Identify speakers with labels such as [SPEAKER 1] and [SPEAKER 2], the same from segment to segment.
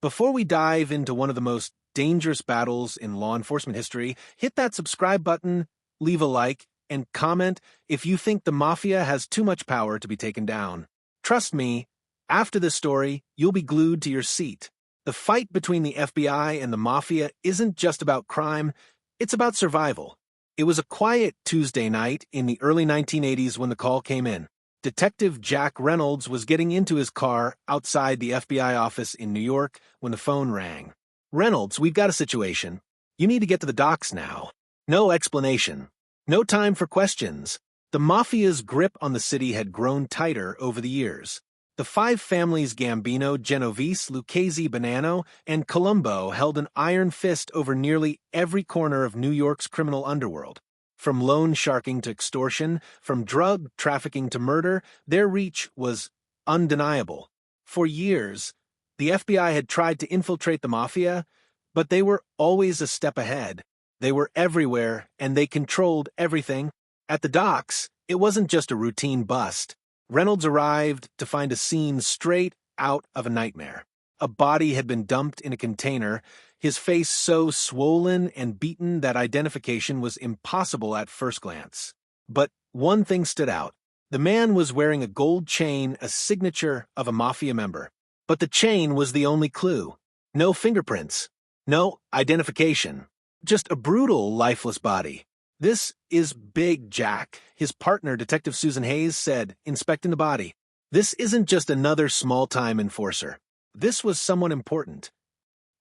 [SPEAKER 1] Before we dive into one of the most dangerous battles in law enforcement history, hit that subscribe button, leave a like, and comment if you think the Mafia has too much power to be taken down. Trust me, after this story, you'll be glued to your seat. The fight between the FBI and the Mafia isn't just about crime, it's about survival. It was a quiet Tuesday night in the early 1980s when the call came in. Detective Jack Reynolds was getting into his car outside the FBI office in New York when the phone rang. "Reynolds, we've got a situation. You need to get to the docks now." No explanation. No time for questions. The Mafia's grip on the city had grown tighter over the years. The five families Gambino, Genovese, Lucchese, Bonanno, and Colombo held an iron fist over nearly every corner of New York's criminal underworld. From loan sharking to extortion, from drug trafficking to murder, their reach was undeniable. For years, the FBI had tried to infiltrate the Mafia, but they were always a step ahead. They were everywhere, and they controlled everything. At the docks, it wasn't just a routine bust. Reynolds arrived to find a scene straight out of a nightmare. A body had been dumped in a container, his face so swollen and beaten that identification was impossible at first glance. But one thing stood out. The man was wearing a gold chain, a signature of a Mafia member. But the chain was the only clue. No fingerprints. No identification. Just a brutal, lifeless body. "This is big, Jack," his partner, Detective Susan Hayes, said, inspecting the body. "This isn't just another small-time enforcer. This was someone important."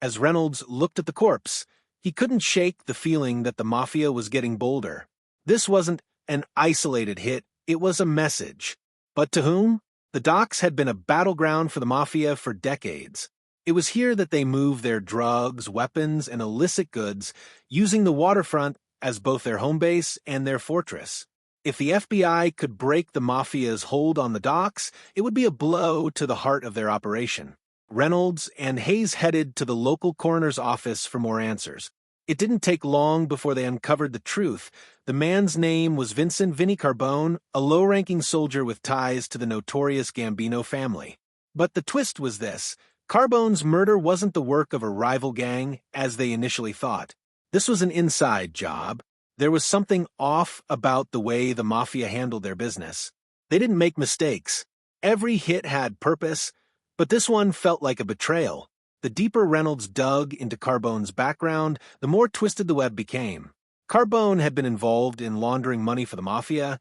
[SPEAKER 1] As Reynolds looked at the corpse, he couldn't shake the feeling that the Mafia was getting bolder. This wasn't an isolated hit, it was a message. But to whom? The docks had been a battleground for the Mafia for decades. It was here that they moved their drugs, weapons, and illicit goods, using the waterfront as both their home base and their fortress. If the FBI could break the Mafia's hold on the docks, it would be a blow to the heart of their operation. Reynolds and Hayes headed to the local coroner's office for more answers. It didn't take long before they uncovered the truth. The man's name was Vincent "Vinny" Carbone, a low-ranking soldier with ties to the notorious Gambino family. But the twist was this: Carbone's murder wasn't the work of a rival gang, as they initially thought. This was an inside job. There was something off about the way the Mafia handled their business. They didn't make mistakes. Every hit had purpose, but this one felt like a betrayal. The deeper Reynolds dug into Carbone's background, the more twisted the web became. Carbone had been involved in laundering money for the Mafia,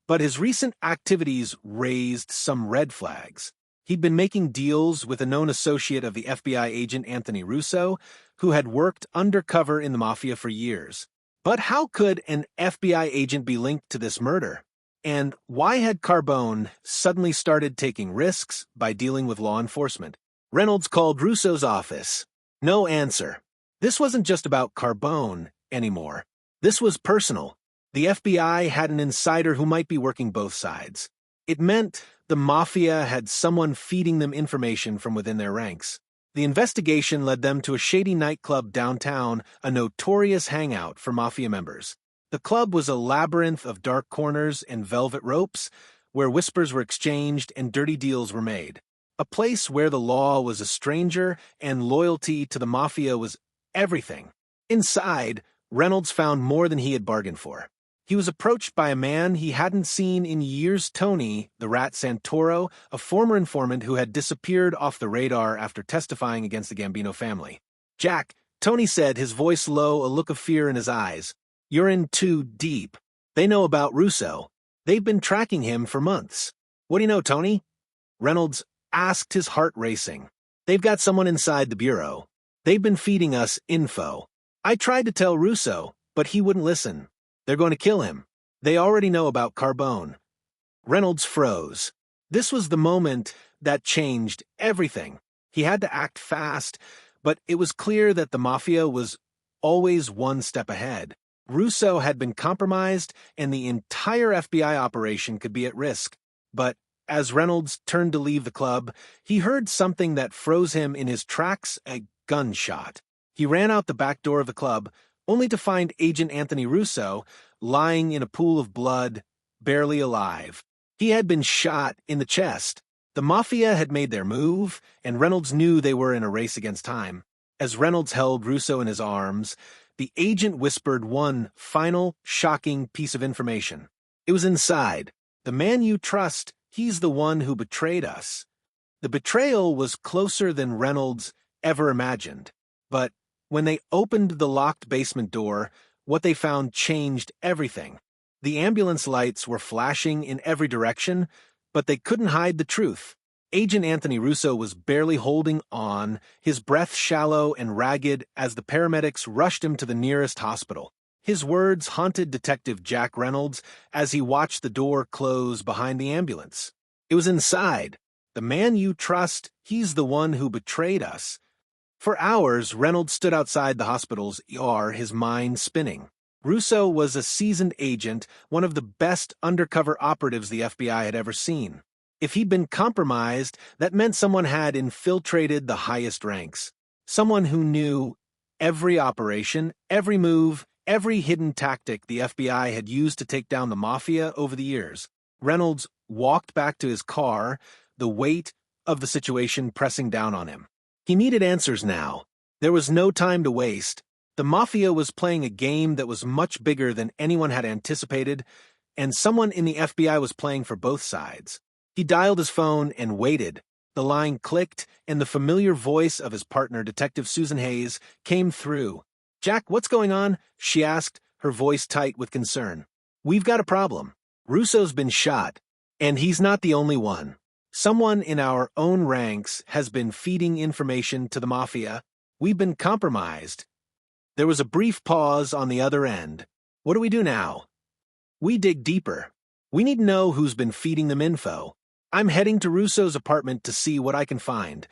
[SPEAKER 1] but his recent activities raised some red flags. He'd been making deals with a known associate of the FBI agent Anthony Russo, who had worked undercover in the Mafia for years. But how could an FBI agent be linked to this murder? And why had Carbone suddenly started taking risks by dealing with law enforcement? Reynolds called Russo's office. No answer. This wasn't just about Carbone anymore. This was personal. The FBI had an insider who might be working both sides. It meant the Mafia had someone feeding them information from within their ranks. The investigation led them to a shady nightclub downtown, a notorious hangout for Mafia members. The club was a labyrinth of dark corners and velvet ropes, where whispers were exchanged and dirty deals were made. A place where the law was a stranger and loyalty to the Mafia was everything. Inside, Reynolds found more than he had bargained for. He was approached by a man he hadn't seen in years, Tony, the Rat Santoro, a former informant who had disappeared off the radar after testifying against the Gambino family. "Jack," Tony said, his voice low, a look of fear in his eyes. "You're in too deep. They know about Russo. They've been tracking him for months." "What do you know, Tony?" Reynolds asked, his heart racing. "They've got someone inside the bureau. They've been feeding us info. I tried to tell Russo, but he wouldn't listen. They're going to kill him. They already know about Carbone." Reynolds froze. This was the moment that changed everything. He had to act fast, but it was clear that the Mafia was always one step ahead. Russo had been compromised, and the entire FBI operation could be at risk. But as Reynolds turned to leave the club, he heard something that froze him in his tracks: a gunshot. He ran out the back door of the club, only to find Agent Anthony Russo lying in a pool of blood, barely alive. He had been shot in the chest. The Mafia had made their move, and Reynolds knew they were in a race against time. As Reynolds held Russo in his arms, the agent whispered one final, shocking piece of information. It was inside. "The man you trust, he's the one who betrayed us." The betrayal was closer than Reynolds ever imagined. But when they opened the locked basement door, what they found changed everything. The ambulance lights were flashing in every direction, but they couldn't hide the truth. Agent Anthony Russo was barely holding on, his breath shallow and ragged as the paramedics rushed him to the nearest hospital. His words haunted Detective Jack Reynolds as he watched the door close behind the ambulance. It was inside. "The man you trust, he's the one who betrayed us." For hours, Reynolds stood outside the hospital's ER, his mind spinning. Russo was a seasoned agent, one of the best undercover operatives the FBI had ever seen. If he'd been compromised, that meant someone had infiltrated the highest ranks. Someone who knew every operation, every move, every hidden tactic the FBI had used to take down the Mafia over the years. Reynolds walked back to his car, the weight of the situation pressing down on him. He needed answers now. There was no time to waste. The Mafia was playing a game that was much bigger than anyone had anticipated, and someone in the FBI was playing for both sides. He dialed his phone and waited. The line clicked, and the familiar voice of his partner, Detective Susan Hayes, came through. "Jack, what's going on?" she asked, her voice tight with concern. "We've got a problem. Russo's been shot, and he's not the only one. Someone in our own ranks has been feeding information to the Mafia. We've been compromised." There was a brief pause on the other end. "What do we do now?" "We dig deeper. We need to know who's been feeding them info. I'm heading to Russo's apartment to see what I can find."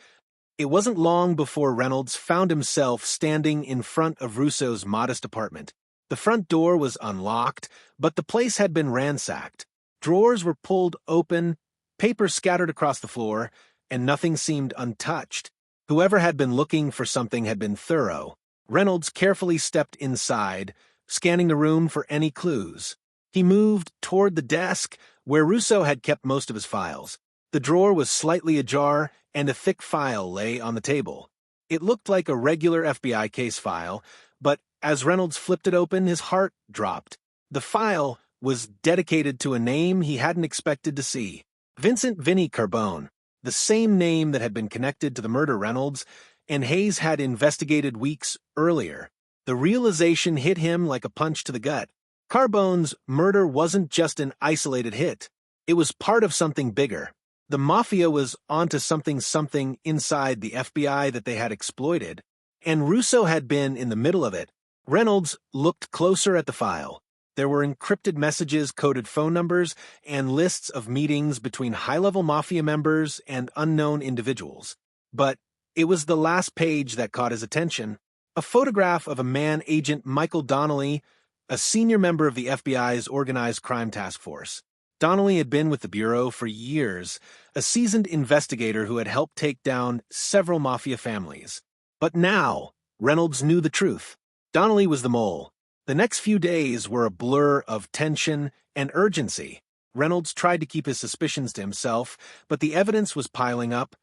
[SPEAKER 1] It wasn't long before Reynolds found himself standing in front of Russo's modest apartment. The front door was unlocked, but the place had been ransacked. Drawers were pulled open, papers scattered across the floor, and nothing seemed untouched. Whoever had been looking for something had been thorough. Reynolds carefully stepped inside, scanning the room for any clues. He moved toward the desk, where Russo had kept most of his files. The drawer was slightly ajar, and a thick file lay on the table. It looked like a regular FBI case file, but as Reynolds flipped it open, his heart dropped. The file was dedicated to a name he hadn't expected to see. Vincent "Vinny" Carbone, the same name that had been connected to the murder Reynolds and Hayes had investigated weeks earlier. The realization hit him like a punch to the gut. Carbone's murder wasn't just an isolated hit. It was part of something bigger. The Mafia was onto something inside the FBI that they had exploited, and Russo had been in the middle of it. Reynolds looked closer at the file. There were encrypted messages, coded phone numbers, and lists of meetings between high-level Mafia members and unknown individuals. But it was the last page that caught his attention. A photograph of a man, Agent Michael Donnelly, a senior member of the FBI's Organized Crime Task Force. Donnelly had been with the Bureau for years, a seasoned investigator who had helped take down several Mafia families. But now, Reynolds knew the truth. Donnelly was the mole. The next few days were a blur of tension and urgency. Reynolds tried to keep his suspicions to himself, but the evidence was piling up,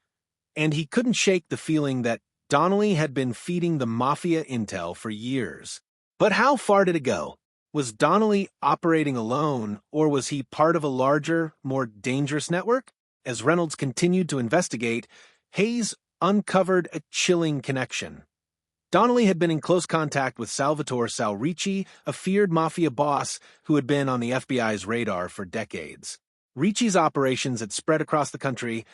[SPEAKER 1] and he couldn't shake the feeling that Donnelly had been feeding the Mafia intel for years. But how far did it go? Was Donnelly operating alone, or was he part of a larger, more dangerous network? As Reynolds continued to investigate, Hayes uncovered a chilling connection. Donnelly had been in close contact with Salvatore Ricci, a feared Mafia boss who had been on the FBI's radar for decades. Ricci's operations had spread across the country,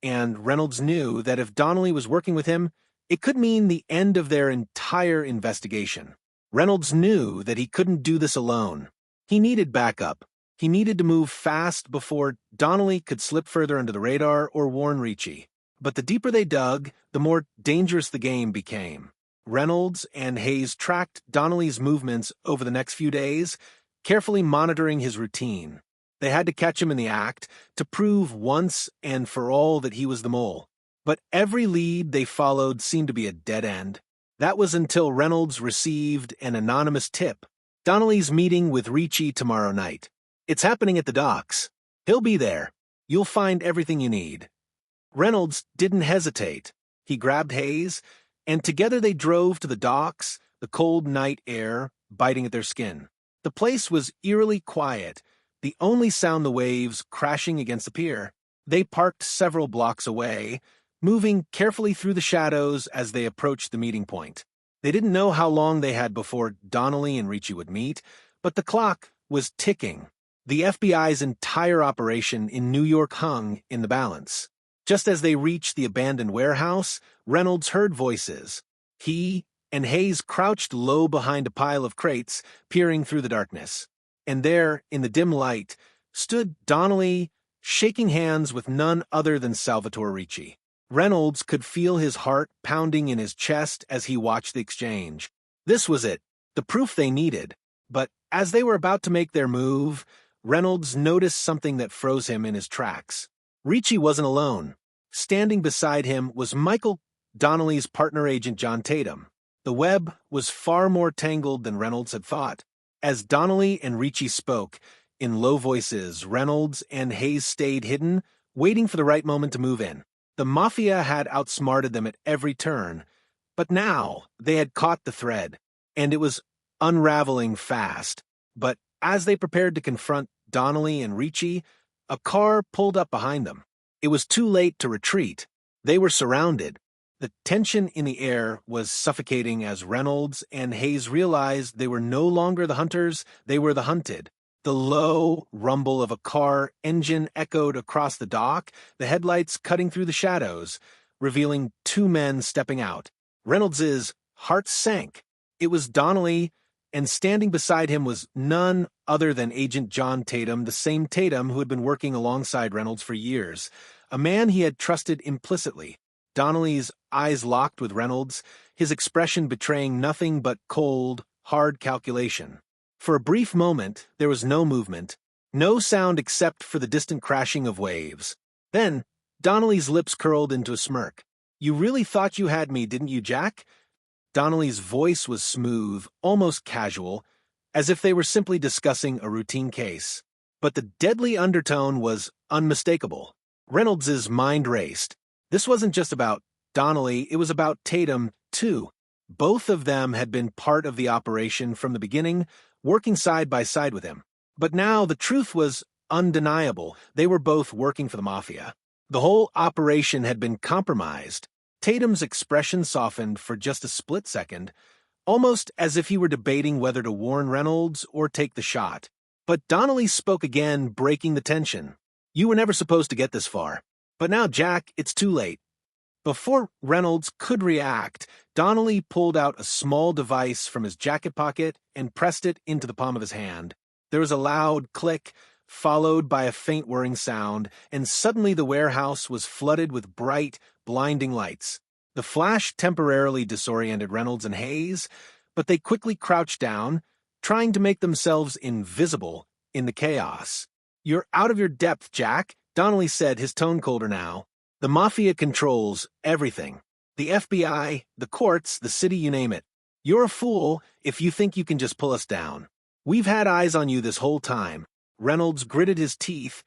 [SPEAKER 1] and Reynolds knew that if Donnelly was working with him, it could mean the end of their entire investigation. Reynolds knew that he couldn't do this alone. He needed backup. He needed to move fast before Donnelly could slip further under the radar or warn Ricci. But the deeper they dug, the more dangerous the game became. Reynolds and Hayes tracked Donnelly's movements over the next few days, carefully monitoring his routine. They had to catch him in the act to prove once and for all that he was the mole. But every lead they followed seemed to be a dead end. That was until Reynolds received an anonymous tip. "Donnelly's meeting with Ricci tomorrow night. It's happening at the docks. He'll be there. You'll find everything you need." Reynolds didn't hesitate. He grabbed Hayes, and together they drove to the docks, the cold night air biting at their skin. The place was eerily quiet, the only sound the waves crashing against the pier. They parked several blocks away, moving carefully through the shadows as they approached the meeting point. They didn't know how long they had before Donnelly and Ricci would meet, but the clock was ticking. The FBI's entire operation in New York hung in the balance. Just as they reached the abandoned warehouse, Reynolds heard voices. He and Hayes crouched low behind a pile of crates, peering through the darkness. And there, in the dim light, stood Donnelly, shaking hands with none other than Salvatore Ricci. Reynolds could feel his heart pounding in his chest as he watched the exchange. This was it, the proof they needed. But as they were about to make their move, Reynolds noticed something that froze him in his tracks. Ricci wasn't alone. Standing beside him was Michael Donnelly's partner agent John Tatum. The web was far more tangled than Reynolds had thought. As Donnelly and Ricci spoke, in low voices, Reynolds and Hayes stayed hidden, waiting for the right moment to move in. The Mafia had outsmarted them at every turn, but now they had caught the thread, and it was unraveling fast. But as they prepared to confront Donnelly and Ricci, a car pulled up behind them. It was too late to retreat. They were surrounded. The tension in the air was suffocating as Reynolds and Hayes realized they were no longer the hunters, they were the hunted. The low rumble of a car engine echoed across the dock, the headlights cutting through the shadows, revealing two men stepping out. Reynolds's heart sank. It was Donnelly, and standing beside him was none other than Agent John Tatum, the same Tatum who had been working alongside Reynolds for years, a man he had trusted implicitly. Donnelly's eyes locked with Reynolds, his expression betraying nothing but cold, hard calculation. For a brief moment, there was no movement, no sound except for the distant crashing of waves. Then, Donnelly's lips curled into a smirk. "You really thought you had me, didn't you, Jack?" Donnelly's voice was smooth, almost casual, as if they were simply discussing a routine case. But the deadly undertone was unmistakable. Reynolds's mind raced. This wasn't just about Donnelly, it was about Tatum, too. Both of them had been part of the operation from the beginning, working side by side with him. But now the truth was undeniable. They were both working for the Mafia. The whole operation had been compromised. Tatum's expression softened for just a split second, almost as if he were debating whether to warn Reynolds or take the shot. But Donnelly spoke again, breaking the tension. "You were never supposed to get this far. But now, Jack, it's too late." Before Reynolds could react, Donnelly pulled out a small device from his jacket pocket and pressed it into the palm of his hand. There was a loud click, followed by a faint whirring sound, and suddenly the warehouse was flooded with bright, blinding lights. The flash temporarily disoriented Reynolds and Hayes, but they quickly crouched down, trying to make themselves invisible in the chaos. "You're out of your depth, Jack," Donnelly said, his tone colder now. "The Mafia controls everything. The FBI, the courts, the city, you name it. You're a fool if you think you can just pull us down. We've had eyes on you this whole time." Reynolds gritted his teeth,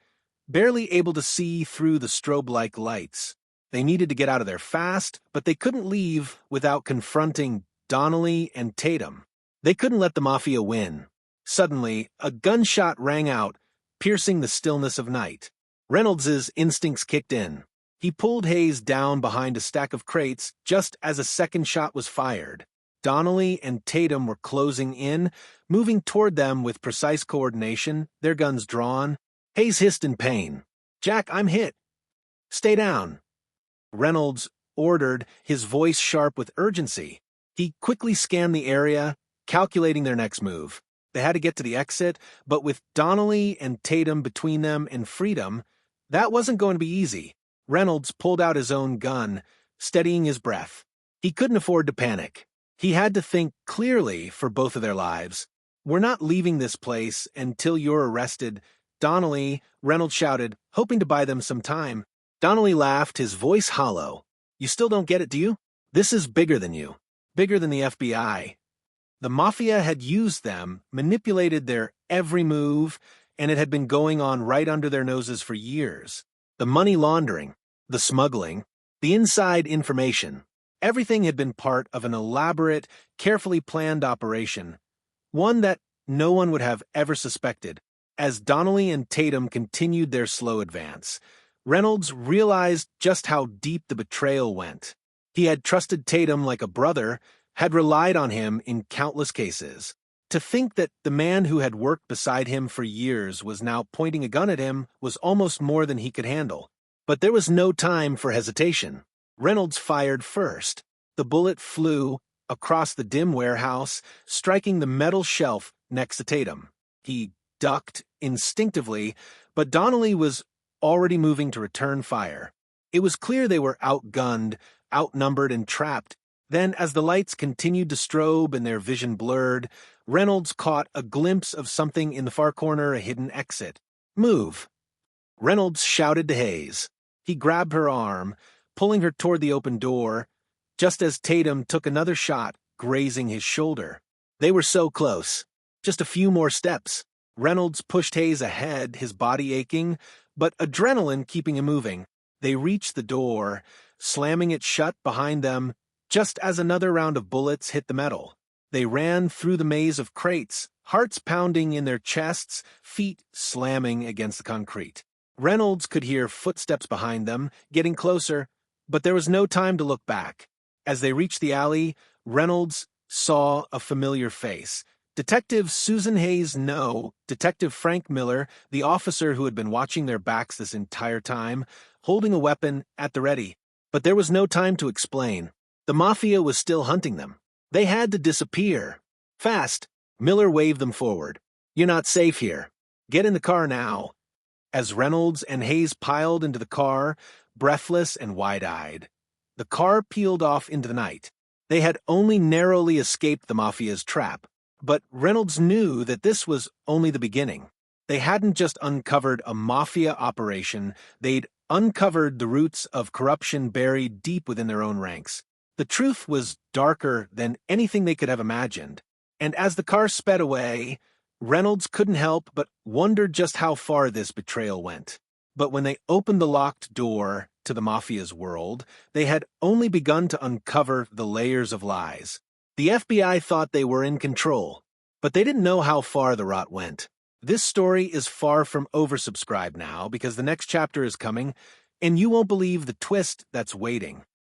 [SPEAKER 1] barely able to see through the strobe-like lights. They needed to get out of there fast, but they couldn't leave without confronting Donnelly and Tatum. They couldn't let the Mafia win. Suddenly, a gunshot rang out, piercing the stillness of night. Reynolds's instincts kicked in. He pulled Hayes down behind a stack of crates just as a second shot was fired. Donnelly and Tatum were closing in, moving toward them with precise coordination, their guns drawn. Hayes hissed in pain. "Jack, I'm hit." "Stay down," Reynolds ordered, his voice sharp with urgency. He quickly scanned the area, calculating their next move. They had to get to the exit, but with Donnelly and Tatum between them and freedom, that wasn't going to be easy. Reynolds pulled out his own gun, steadying his breath. He couldn't afford to panic. He had to think clearly for both of their lives. "We're not leaving this place until you're arrested." "Donnelly," Reynolds shouted, hoping to buy them some time. Donnelly laughed, his voice hollow. "You still don't get it, do you? This is bigger than you. Bigger than the FBI." The Mafia had used them, manipulated their every move, and it had been going on right under their noses for years. The money laundering, the smuggling, the inside information. Everything had been part of an elaborate, carefully planned operation, one that no one would have ever suspected. As Donnelly and Tatum continued their slow advance, Reynolds realized just how deep the betrayal went. He had trusted Tatum like a brother, had relied on him in countless cases. To think that the man who had worked beside him for years was now pointing a gun at him was almost more than he could handle. But there was no time for hesitation. Reynolds fired first. The bullet flew across the dim warehouse, striking the metal shelf next to Tatum. He ducked instinctively, but Donnelly was already moving to return fire. It was clear they were outgunned, outnumbered, and trapped. Then, as the lights continued to strobe and their vision blurred, Reynolds caught a glimpse of something in the far corner, a hidden exit. "Move!" Reynolds shouted to Hayes. He grabbed her arm, pulling her toward the open door, just as Tatum took another shot, grazing his shoulder. They were so close. Just a few more steps. Reynolds pushed Hayes ahead, his body aching, but adrenaline keeping him moving. They reached the door, slamming it shut behind them, just as another round of bullets hit the metal. They ran through the maze of crates, hearts pounding in their chests, feet slamming against the concrete. Reynolds could hear footsteps behind them, getting closer, but there was no time to look back. As they reached the alley, Reynolds saw a familiar face. Detective Susan Hayes, no, Detective Frank Miller, the officer who had been watching their backs this entire time, holding a weapon at the ready. But there was no time to explain. The Mafia was still hunting them. They had to disappear. Fast. Miller waved them forward. "You're not safe here. Get in the car now." As Reynolds and Hayes piled into the car, breathless and wide-eyed, the car peeled off into the night. They had only narrowly escaped the Mafia's trap, but Reynolds knew that this was only the beginning. They hadn't just uncovered a Mafia operation, they'd uncovered the roots of corruption buried deep within their own ranks. The truth was darker than anything they could have imagined, and as the car sped away, Reynolds couldn't help but wonder just how far this betrayal went. But when they opened the locked door to the Mafia's world, they had only begun to uncover the layers of lies. The FBI thought they were in control, but they didn't know how far the rot went. This story is far from oversubscribed now because the next chapter is coming, and you won't believe the twist that's waiting.